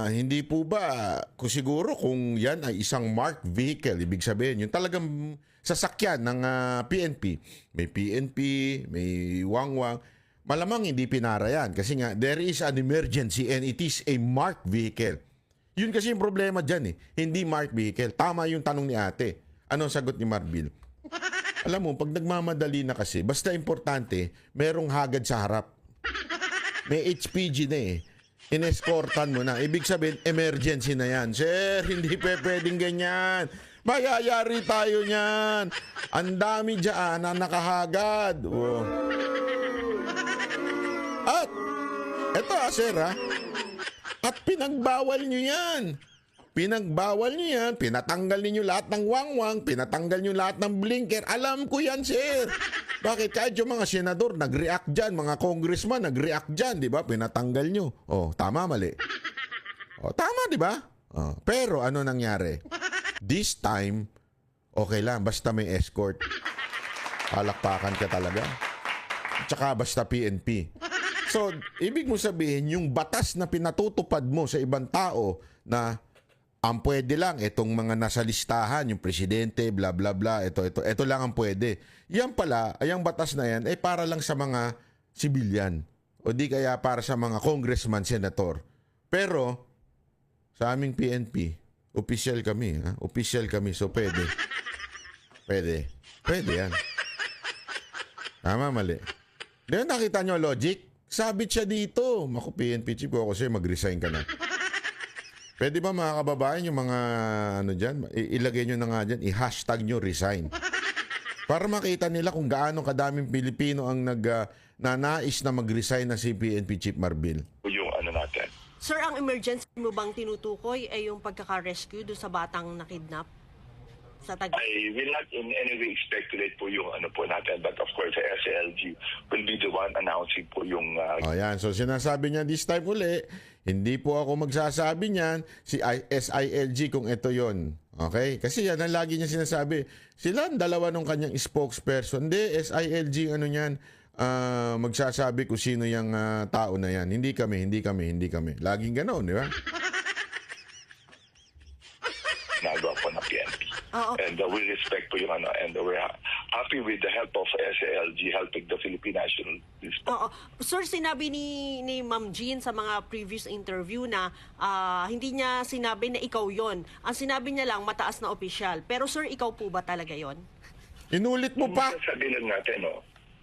hindi po ba, siguro kung yan ay isang marked vehicle, ibig sabihin, yung talagang sasakyan ng PNP, may PNP, may wangwang, malamang hindi pinara yan kasi nga there is an emergency and it is a marked vehicle. Yun kasi yung problema dyan eh. Hindi marked vehicle. Tama yung tanong ni ate. Ano ang sagot ni Marbil? Alam mo, pag nagmamadali na kasi, basta importante, merong hagad sa harap. May HPG na eh. Inescortan mo na. Ibig sabihin, emergency na yan. Sir, hindi pwedeng ganyan. Mayayari tayo niyan. Ang dami dyan na nakahagad. At, eto sir at pinagbawal nyo yan. Pinatanggal ninyo lahat ng wangwang, pinatanggal nyo lahat ng blinker. Alam ko yan, sir. Bakit? Kahit yung mga senador nag-react dyan, mga congressman nag-react dyan, di ba? Pinatanggal nyo. Tama, mali. Tama, di ba? Pero ano nangyari? This time, okay lang, basta may escort. Palakpakan ka talaga. Tsaka basta PNP. So, ibig mo sabihin, yung batas na pinatutupad mo sa ibang tao na ang pwede lang, itong mga nasa listahan, yung presidente, bla bla bla, ito lang ang pwede. Yan pala, yung batas na yan, para lang sa mga sibilyan. O di kaya para sa mga congressman, senator. Pero, sa aming PNP, official kami. Official kami, so pwede. Pwede yan. Tama, mali. Di ba nakita nyo logic? Sabit siya dito. Maku, PNP chief ko kasi mag-resign ka na. Pwede ba mga kababayan, yung mga dyan, ilagay nyo na nga dyan, i-hashtag nyo resign. Para makita nila kung gaano kadaming Pilipino ang nanais na mag-resign na si PNP Chief Marbil. Yung natin. Sir, ang emergency mo bang tinutukoy ay yung pagkaka-rescue do sa batang nakidnap? Sa I will not in any way speculate po yung po natin, but of course the SLG will be the one announcing po yung yan. So sinasabi niya this time uli, hindi po ako magsasabi niyan, si SILG kung ito yon. Okay? Kasi yan ang lagi niya sinasabi. Sila ang dalawa ng kanyang spokesperson. Hindi, SILG niyan, magsasabi kung sino yung tao na yan. Hindi kami. Laging ganoon, di ba? Oo. And we respect po yung and we're happy with the help of SALG helping the Philippine National Police. Oo. Sir, sinabi ni Ma'am Jean sa mga previous interview na hindi niya sinabi na ikaw yon. Ang sinabi niya lang, mataas na opisyal. Pero sir, ikaw po ba talaga yon? Inulit mo pa. Sabi lang natin,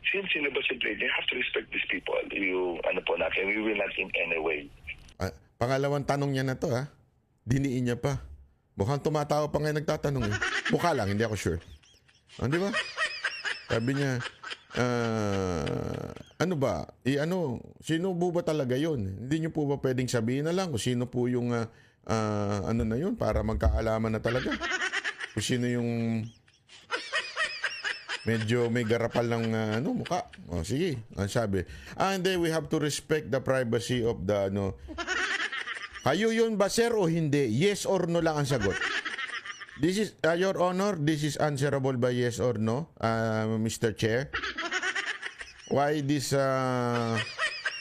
since sinabas yung trade, you have to respect these people. Yung po natin, we will not in any way. Pangalawang tanong niya na to, ha? Diniin niya pa. Mukhang tumatawa pa ngayon nagtatanong. Mukha lang, hindi ako sure. Di ba? Sabi niya, ano ba? Sino po ba talaga yun? Hindi niyo po ba pwedeng sabihin na lang kung sino po yung ano na yun para magkaalaman na talaga? Kung sino yung medyo may garapal ng mukha. Sige. Ang sabi, hindi, we have to respect the privacy of the Kayo yun ba, sir, o hindi? Yes or no lang ang sagot. This is, Your Honor, this is answerable by yes or no, Mr. Chair. Why this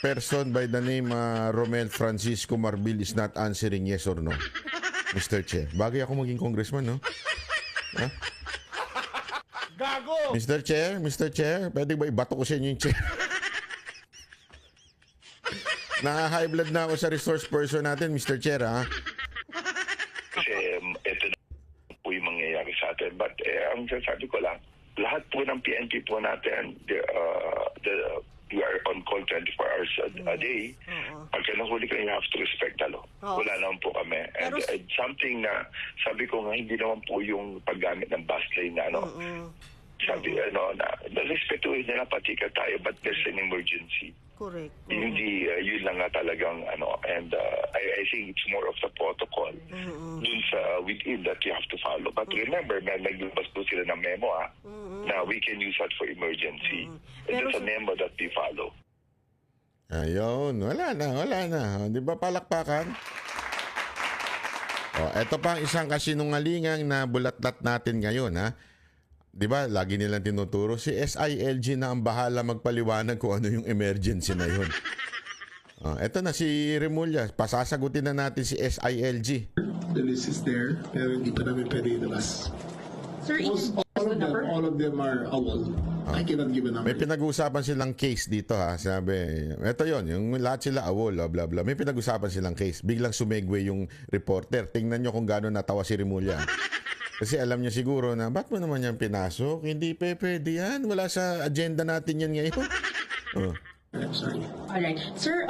person by the name Romel Francisco Marbil is not answering yes or no, Mr. Chair? Bagay ako maging congressman, no? Ha? Gago! Mr. Chair, pwede ba ibato ko sa inyo yung chair? Na-high blood na ako sa resource person natin, Mr. Chair, ha? Kasi ito na po yung mangyayari sa atin. But ang sasabi ko lang, lahat po ng PNP po natin, we are on call 24 hours a day. Pagka nahuli ka, you have to respect the law. Wala naman po kami. And something na, sabi ko nga, hindi naman po yung paggamit ng bus lane na sabi, na respetuhin nila pati ka tayo, but there's an emergency. Correct. Hindi, yun lang nga talagang, and I think it's more of the protocol dun sa within that you have to follow. But remember, naglabas po sila ng memo, na we can use that for emergency. And it's a memo that we follow. Ayun, wala na. Di ba palakpakan? Eto pa ang isang kasinungalingang na bulatlat natin ngayon, ha? Di ba, lagi nilang tinuturo, si SILG na ang bahala magpaliwanag kung ano yung emergency na yun. Eto na si Remulla, pasasagutin na natin si SILG. The list is there, pero hindi pa namin pwede ilabas. Sir, all of them are awol. I cannot give a number. May pinag-uusapan silang case dito, ha. Sabi, eto yon, yung lahat sila awol, blah blah. May pinag-uusapan silang case. Biglang sumegway yung reporter. Tingnan nyo kung gaano natawa si Remulla. Kasi alam niya siguro na, ba't mo naman yan pinasok? Hindi pwede yan. Wala sa agenda natin yan ngayon. I'm sorry. alright. Sir,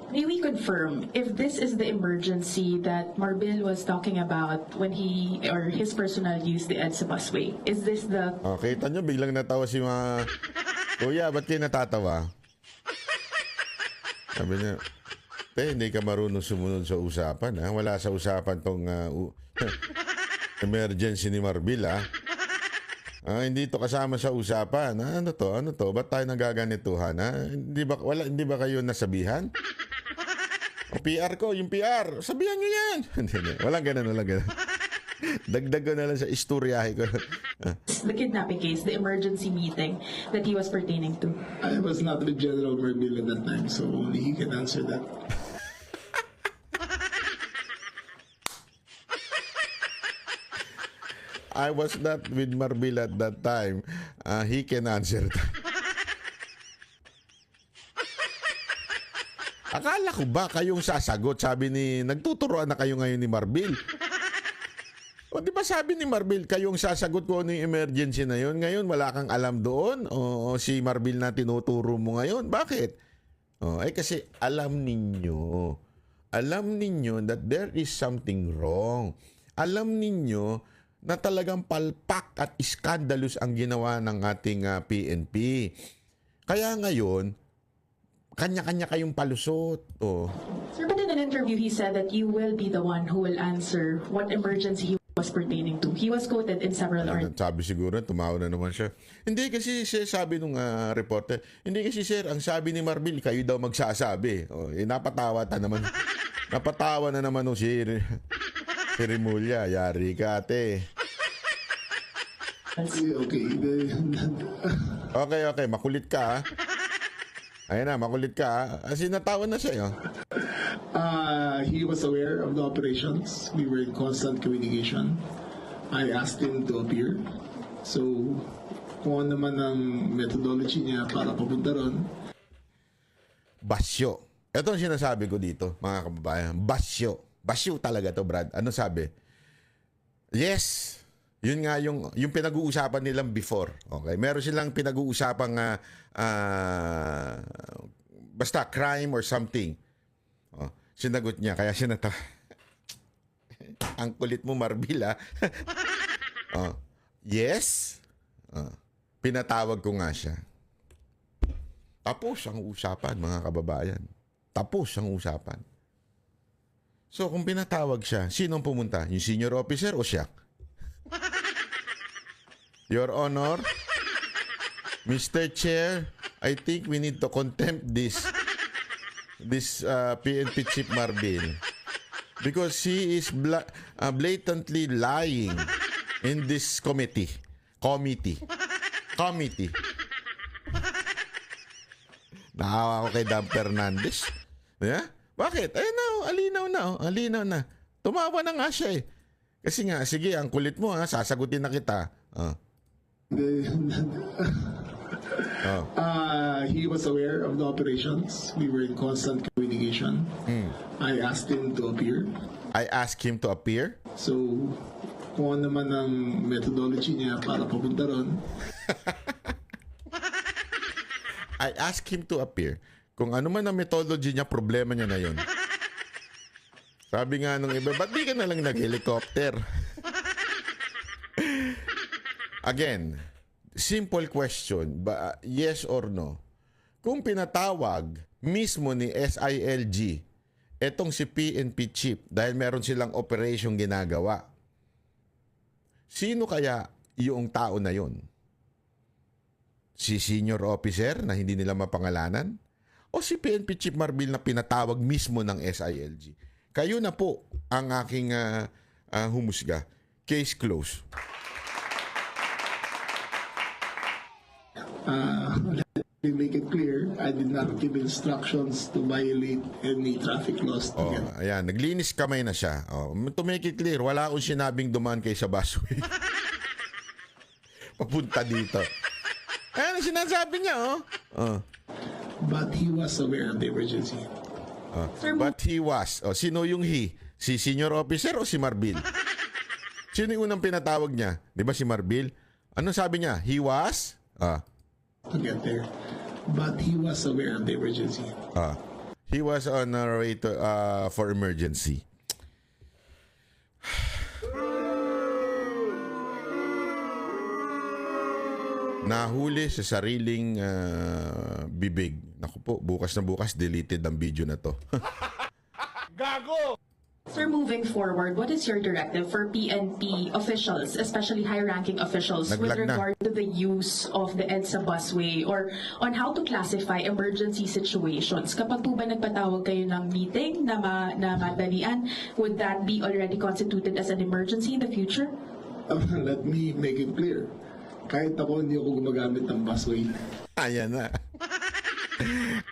may we confirm if this is the emergency that Marbil was talking about when he or his personnel used the EDSA busway? Is this the... Kita nyo, biglang natawa si mga... Kuya, ba't kayo natatawa? Sabi niya, hindi ka marunong sumunod sa usapan, ha? Wala sa usapan tong emergency ni Marbil, ha? Hindi to kasama sa usapan. Ano to? Ba't tayo nagaganituhan, ha? Hindi ba kayo nasabihan? O PR ko, yung PR, sabihan nyo yan. Walang ganun. Dagdag ko na lang sa istoryahe ko. The kidnapping case, the emergency meeting that he was pertaining to. I was not with General Marbil at that time, so only he can answer that. I was not with Marbil at that time. He can answer that. Akala ko ba kayong sasagot? Sabi nagtuturoan na kayo ngayon ni Marbil. O di ba sabi ni Marbil, kayong sasagot ko ano yung emergency na yun? Ngayon wala kang alam doon? O si Marbil na tinuturo mo ngayon? Bakit? Kasi alam ninyo that there is something wrong. Alam ninyo na talagang palpak at scandalous ang ginawa ng ating PNP. Kaya ngayon, kanya-kanya kayong palusot. Sir, but in an interview, he said that you will be the one who will answer what emergency he was pertaining to. He was quoted in several articles. Sabi siguro, tumawa na naman siya. Hindi kasi sabi nung reporter, hindi kasi sir, ang sabi ni Marbil, kayo daw magsasabi. Napatawa na naman si Remulla. Yari ka, ate. Okay, makulit ka, ha? Ayun na, makulit ka, ha? As in, natawa na siya, He was aware of the operations. We were in constant communication. I asked him to appear. So, kung ano naman ang methodology niya para papunta ron. Basyo. Ito ang sinasabi ko dito, mga kababayan. Basyo. Basyo talaga to, Brad. Ano sabi? Yes. Yun nga yung pinag-uusapan nilang before. Okay? Meron silang pinag-uusapang basta crime or something. Oh, sinagot niya. Kaya ang kulit mo, Marbil, ha? Oh, yes. Pinatawag ko nga siya. Tapos ang usapan, mga kababayan. Tapos ang usapan. So, kung pinatawag siya, sinong pumunta? Yung senior officer o siya? Your Honor, Mr. Chair, I think we need to contempt this PNP Chief Marbil because he is blatantly lying in this committee. Naawa ko kay Dan Fernandez. Yeah? Bakit? Ayun na, alinaw na. Tumawa na nga siya eh. Kasi nga, sige, ang kulit mo ha, sasagutin na kita. He was aware of the operations. We were in constant communication. I asked him to appear. So, kung ano naman ang methodology niya para papunta ron. I asked him to appear. Kung ano man ang methodology niya, problema niya na yun. Sabi nga nung iba, ba't di ka na lang nag-helicopter? Again, simple question, yes or no? Kung pinatawag mismo ni SILG, etong si PNP Chief, dahil meron silang operation ginagawa, sino kaya yung tao na yun? Si senior officer na hindi nila mapangalanan? O si PNP Chief Marbil na pinatawag mismo ng SILG? Kayo na po ang aking humusga. Case closed. Let me make it clear, I did not give instructions to violate any traffic laws. Ayan, naglinis kamay na siya. To make it clear, wala akong sinabing dumaan kay sa busway. Papunta dito. Ayan, sinasabi niya, But he was aware of the emergency. But he was. Sino yung he? Si senior officer o si Marbil? Sino yung unang pinatawag niya? Di ba si Marbil? Ano sabi niya? He was? To get there. But he was aware of the emergency. He was on our way to, for emergency. Nahuli sa sariling bibig. Naku po, bukas na bukas, deleted ang video na to. Gago! Sir, moving forward, what is your directive for PNP officials, especially high-ranking officials, with regard to the use of the EDSA busway or on how to classify emergency situations? Kapag po ba nagpatawag kayo ng meeting na madalian, would that be already constituted as an emergency in the future? Let me make it clear. Kahit ako, hindi ako gumagamit ng busway. Ayan na.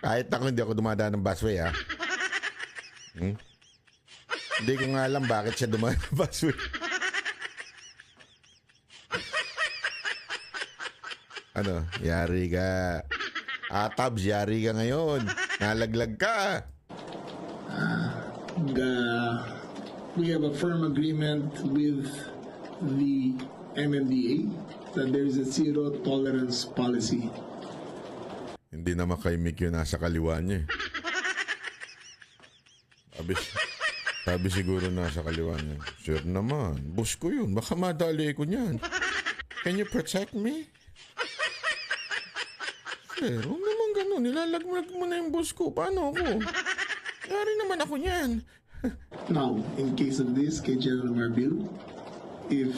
Kahit ako, hindi ako dumadaan ng busway, ha? Hindi ko nga alam bakit siya dumaan ng busway. Ano? Yari ka. Atabs, yari ka ngayon. Nalaglag ka. We have a firm agreement with the MMDA that there is a zero tolerance policy. Hindi naman kay Mick yun nasa kaliwa niya. Sabi siguro nasa kaliwa niya. Sure naman. Boss ko yun. Baka madali ko niyan. Can you protect me? Sir, huwag naman ganun. Nilalagmag mo na yung boss ko. Paano ako? Yari naman ako niyan. Now, in case of this, kay General Marbil, if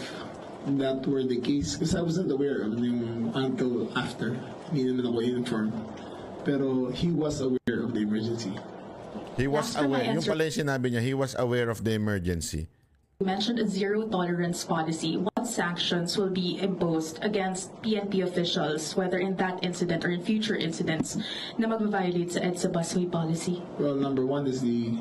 that were the case, because I wasn't aware of him until after, hindi naman ako informed. Pero he was aware of the emergency. He was aware. Yung pala yung sinabi niya, he was aware of the emergency. You mentioned a zero tolerance policy. What sanctions will be imposed against PNP officials, whether in that incident or in future incidents, na mag-violate sa EDSA busway policy? Well, number one is the